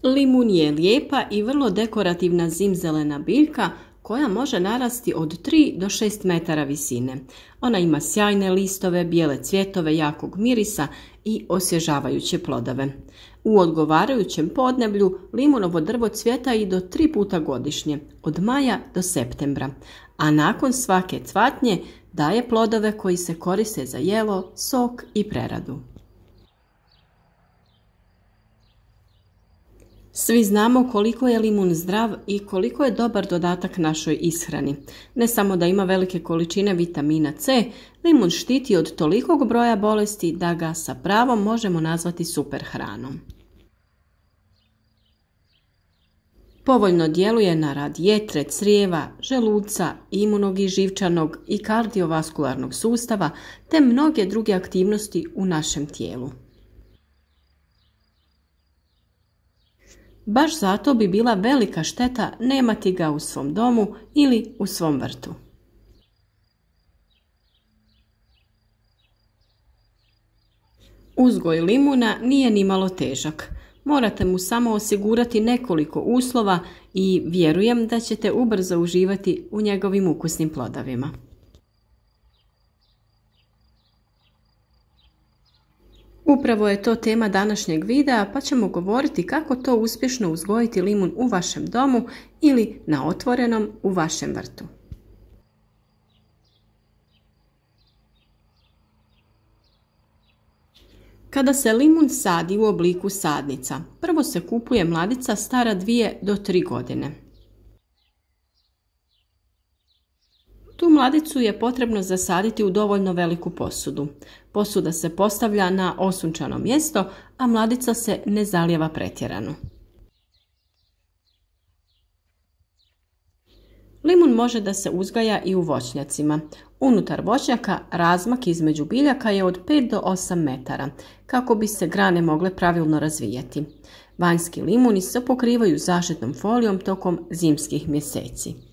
Limun je lijepa i vrlo dekorativna zimzelena biljka koja može narasti od 3 do 6 metara visine. Ona ima sjajne listove, bijele cvjetove, jakog mirisa i osvježavajuće plodove. U odgovarajućem podneblju limunovo drvo cvjeta i do 3 puta godišnje, od maja do septembra, a nakon svake cvatnje daje plodove koji se koriste za jelo, sok i preradu. Svi znamo koliko je limun zdrav i koliko je dobar dodatak našoj ishrani. Ne samo da ima velike količine vitamina C, limun štiti od tolikog broja bolesti da ga sa pravom možemo nazvati super hranom. Povoljno djeluje na rad jetre, crijeva, želuca, imunog i živčanog i kardiovaskularnog sustava te mnoge druge aktivnosti u našem tijelu. Baš zato bi bila velika šteta nemati ga u svom domu ili u svom vrtu. Uzgoj limuna nije nimalo težak. Morate mu samo osigurati nekoliko uslova i vjerujem da ćete ubrzo uživati u njegovim ukusnim plodovima. Upravo je to tema današnjeg videa, pa ćemo govoriti kako to uspješno uzgojiti limun u vašem domu ili na otvorenom u vašem vrtu. Kada se limun sadi u obliku sadnica, prvo se kupuje mladica stara 2 do 3 godine. Tu mladicu je potrebno zasaditi u dovoljno veliku posudu. Posuda se postavlja na osunčano mjesto, a mladica se ne zalijeva pretjerano. Limun može da se uzgaja i u voćnjacima. Unutar voćnjaka razmak između biljaka je od 5 do 8 metara, kako bi se grane mogle pravilno razvijati. Vanjski limuni se pokrivaju zaštitnom folijom tokom zimskih mjeseci.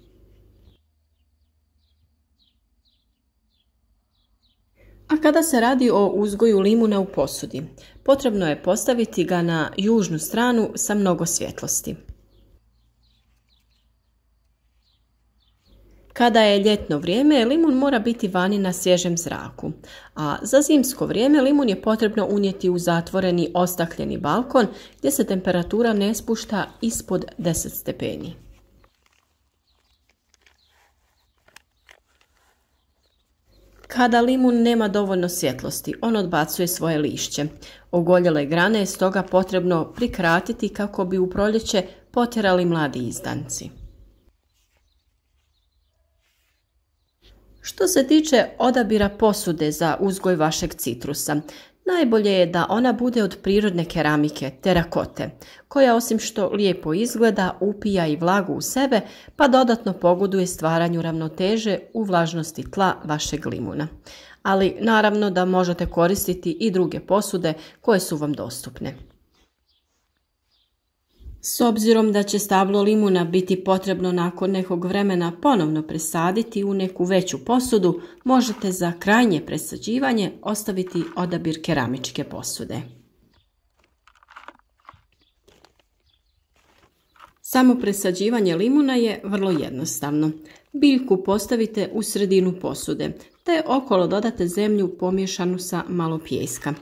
A kada se radi o uzgoju limuna u posudi, potrebno je postaviti ga na južnu stranu sa mnogo svjetlosti. Kada je ljetno vrijeme, limun mora biti vani na svježem zraku, a za zimsko vrijeme limun je potrebno unijeti u zatvoreni ostakljeni balkon gdje se temperatura ne spušta ispod 10 stepeni. Kada limun nema dovoljno svjetlosti, on odbacuje svoje lišće. Ogoljele grane je stoga potrebno prikratiti kako bi u proljeće potjerali mladi izdanci. Što se tiče odabira posude za uzgoj vašeg citrusa, najbolje je da ona bude od prirodne keramike, terakote, koja osim što lijepo izgleda, upija i vlagu u sebe, pa dodatno pogoduje stvaranju ravnoteže u vlažnosti tla vašeg limuna. Ali naravno da možete koristiti i druge posude koje su vam dostupne. S obzirom da će stablo limuna biti potrebno nakon nekog vremena ponovno presaditi u neku veću posudu, možete za krajnje presađivanje ostaviti odabir keramičke posude. Samo presađivanje limuna je vrlo jednostavno. Biljku postavite u sredinu posude, te okolo dodate zemlju pomiješanu sa malo pijeska.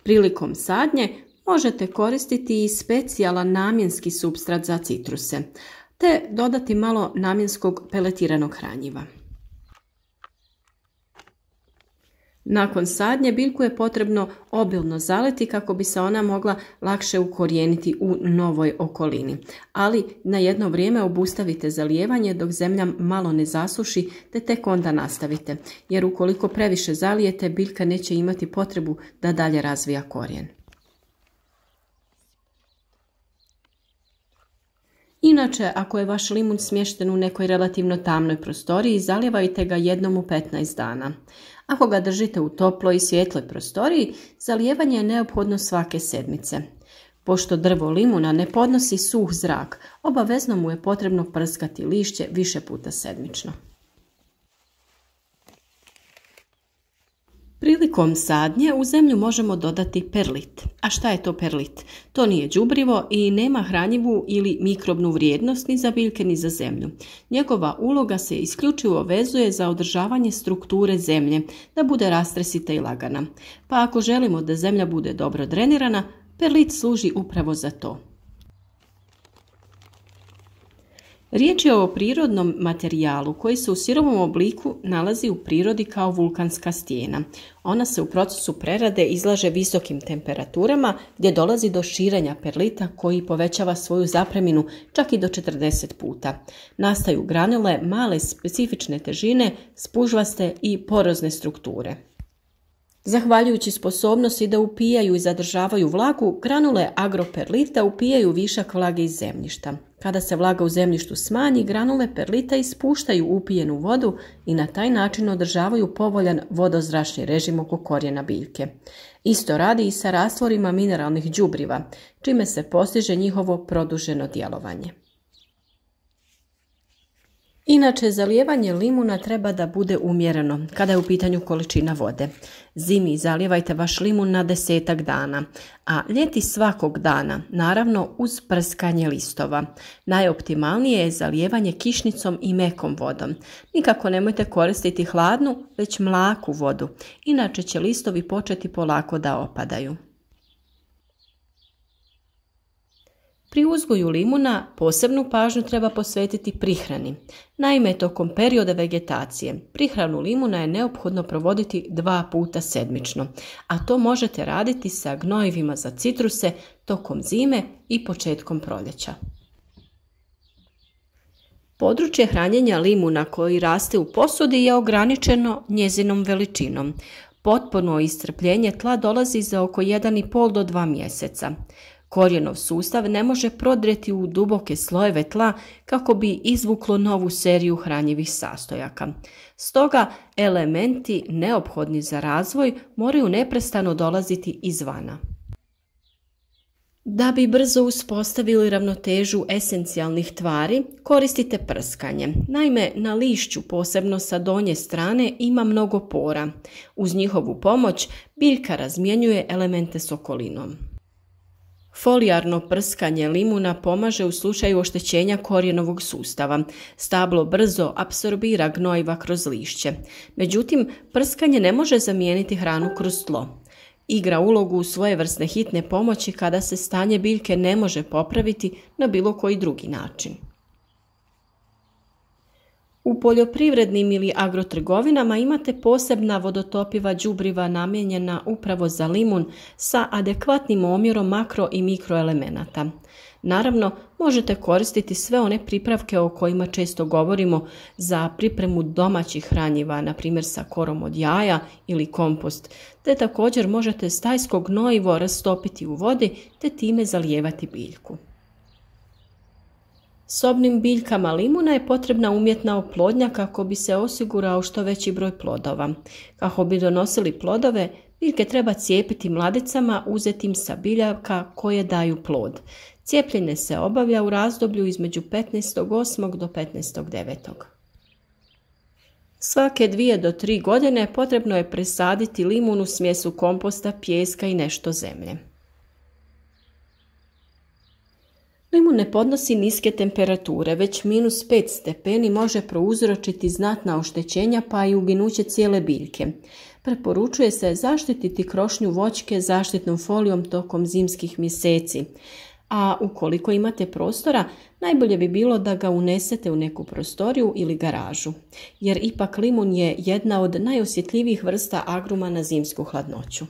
Prilikom sadnje možete koristiti i specijalan namjenski supstrat za citruse, te dodati malo namjenskog peletiranog hranjiva. Nakon sadnje biljku je potrebno obilno zaliti kako bi se ona mogla lakše ukorijeniti u novoj okolini, ali na jedno vrijeme obustavite zalijevanje dok zemlja malo ne zasuši te tek onda nastavite, jer ukoliko previše zalijete biljka neće imati potrebu da dalje razvija korijen. Inače, ako je vaš limun smješten u nekoj relativno tamnoj prostoriji, zalijevajte ga jednom u 15 dana. Ako ga držite u toploj i svjetloj prostoriji, zalijevanje je neophodno svake sedmice. Pošto drvo limuna ne podnosi suh zrak, obavezno mu je potrebno prskati lišće više puta sedmično. Prilikom sadnje u zemlju možemo dodati perlit. A šta je to perlit? To nije đubrivo i nema hranjivu ili mikrobnu vrijednost ni za biljke ni za zemlju. Njegova uloga se isključivo vezuje za održavanje strukture zemlje, da bude rastresita i lagana. Pa ako želimo da zemlja bude dobro drenirana, perlit služi upravo za to. Riječ je o prirodnom materijalu koji se u sirovom obliku nalazi u prirodi kao vulkanska stijena. Ona se u procesu prerade izlaže visokim temperaturama gdje dolazi do širenja perlita koji povećava svoju zapreminu čak i do 40 puta. Nastaju granule male specifične težine, spužvaste i porozne strukture. Zahvaljujući sposobnosti da upijaju i zadržavaju vlagu, granule agroperlita upijaju višak vlage iz zemljišta. Kada se vlaga u zemljištu smanji, granule perlita ispuštaju upijenu vodu i na taj način održavaju povoljan vodozračni režim oko korijena biljke. Isto radi i sa rastvorima mineralnih đubriva, čime se postiže njihovo produženo djelovanje. Inače, zalijevanje limuna treba da bude umjereno kada je u pitanju količina vode. Zimi zalijevajte vaš limun na 10 dana, a ljeti svakog dana, naravno uz prskanje listova. Najoptimalnije je zalijevanje kišnicom i mekom vodom. Nikako nemojte koristiti hladnu, već mlaku vodu, inače će listovi početi polako da opadaju. Pri uzgoju limuna posebnu pažnju treba posvetiti prihrani. Naime, tokom perioda vegetacije prihranu limuna je neophodno provoditi 2 puta sedmično, a to možete raditi sa gnojivima za citruse tokom zime i početkom proljeća. Područje hranjenja limuna koji raste u posudi je ograničeno njezinom veličinom. Potpuno iscrpljenje tla dolazi za oko 1,5 do 2 mjeseca. Korijenov sustav ne može prodrijeti u duboke slojeve tla kako bi izvuklo novu seriju hranjivih sastojaka. Stoga elementi neophodni za razvoj moraju neprestano dolaziti izvana. Da bi brzo uspostavili ravnotežu esencijalnih tvari, koristite prskanje. Naime, na lišću, posebno sa donje strane, ima mnogo pora. Uz njihovu pomoć biljka razmjenjuje elemente s okolinom. Folijarno prskanje limuna pomaže u slučaju oštećenja korijenovog sustava. Stablo brzo apsorbira gnojiva kroz lišće. Međutim, prskanje ne može zamijeniti hranu kroz tlo. Igra ulogu svojevrsne hitne pomoći kada se stanje biljke ne može popraviti na bilo koji drugi način. U poljoprivrednim ili agrotrgovinama imate posebna vodotopiva đubriva namijenjena upravo za limun sa adekvatnim omjerom makro i mikroelemenata. Naravno, možete koristiti sve one pripravke o kojima često govorimo za pripremu domaćih hranjiva, na primjer sa korom od jaja ili kompost, te također možete stajsko gnojivo rastopiti u vodi te time zalijevati biljku. Sobnim biljkama limuna je potrebna umjetna oplodnja kako bi se osigurao što veći broj plodova. Kako bi donosili plodove, biljke treba cijepiti mladicama uzetim sa biljaka koje daju plod. Cijepljenje se obavlja u razdoblju između 15.8. do 15.9. Svake 2 do 3 godine potrebno je presaditi limun u smjesu komposta, pijeska i nešto zemlje. Limun ne podnosi niske temperature, već -5 stepeni može prouzročiti znatna oštećenja pa i uginuće cijele biljke. Preporučuje se zaštititi krošnju voćke zaštitnom folijom tokom zimskih mjeseci, a ukoliko imate prostora, najbolje bi bilo da ga unesete u neku prostoriju ili garažu, jer ipak limun je jedna od najosjetljivijih vrsta agruma na zimsku hladnoću.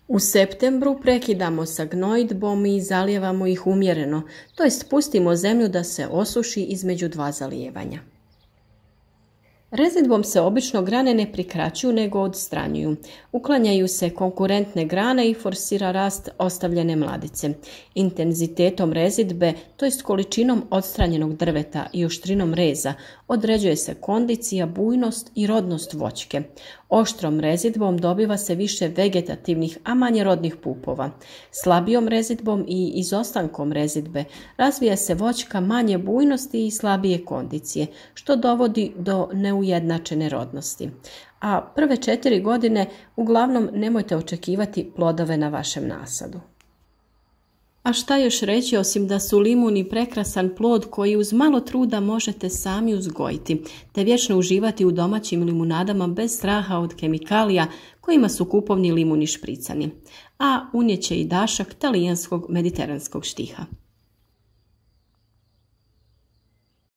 U septembru prekidamo sa gnojidbom i zalijevamo ih umjereno, to jest pustimo zemlju da se osuši između 2 zalijevanja. Rezidbom se obično grane ne prikraćuju nego odstranjuju. Uklanjaju se konkurentne grane i forsira rast ostavljene mladice. Intenzitetom rezidbe, to jest količinom odstranjenog drveta i oštrinom reza, Određuje se kondicija, bujnost i rodnost voćke. Oštrom rezidbom dobiva se više vegetativnih, a manje rodnih pupova. Slabijom rezidbom i izostankom rezidbe razvija se voćka manje bujnosti i slabije kondicije, što dovodi do neujednačene rodnosti. A prve 4 godine uglavnom nemojte očekivati plodove na vašem nasadu. A šta još reći osim da su limuni prekrasan plod koji uz malo truda možete sami uzgojiti, te vječno uživati u domaćim limunadama bez straha od kemikalija kojima su kupovni limuni špricani. A unijet će i dašak talijanskog mediteranskog štiha.